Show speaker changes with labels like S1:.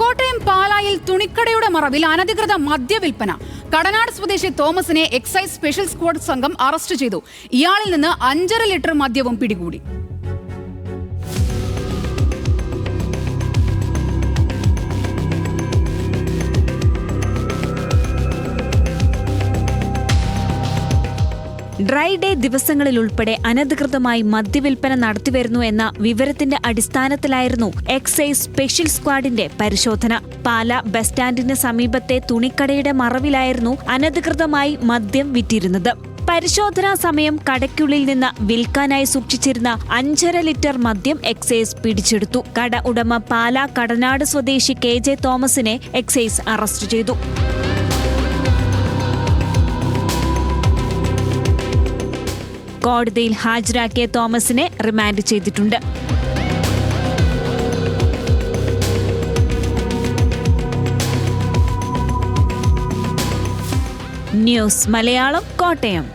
S1: കോട്ടയം പാലായിൽ തുണിക്കടയുടെ മറവിൽ അനധികൃത മദ്യവിൽപ്പന. കടനാട് സ്വദേശി തോമസിനെ എക്സൈസ് സ്പെഷ്യൽ സ്ക്വാഡ് സംഘം അറസ്റ്റ് ചെയ്തു. ഇയാളിൽ നിന്ന് 5.5 ലിറ്റർ മദ്യവും പിടികൂടി.
S2: ഡ്രൈ ഡേ ദിവസങ്ങളിൽ ഉൾപ്പെടെ അനധികൃതമായി മദ്യവിൽപ്പന നടത്തിവരുന്നു എന്ന വിവരത്തിന്റെ അടിസ്ഥാനത്തിലായിരുന്നു എക്സൈസ് സ്പെഷ്യൽ സ്ക്വാഡിന്റെ പരിശോധന. പാല ബസ് സ്റ്റാൻഡിന് സമീപത്തെ തുണിക്കടയുടെ മറവിലായിരുന്നു അനധികൃതമായി മദ്യം വിറ്റിരുന്നത്. പരിശോധനാ സമയം കടയ്ക്കുള്ളിൽ നിന്ന് വിൽക്കാനായി സൂക്ഷിച്ചിരുന്ന 5.5 ലിറ്റർ മദ്യം എക്സൈസ് പിടിച്ചെടുത്തു. കട ഉടമ പാല കടനാട് സ്വദേശി KJ തോമസിനെ എക്സൈസ് അറസ്റ്റ് ചെയ്തു. കോടതിയിൽ ഹാജരാക്കിയ തോമസിനെ റിമാൻഡ് ചെയ്തിട്ടുണ്ട്. ന്യൂസ് മലയാളം, കോട്ടയം.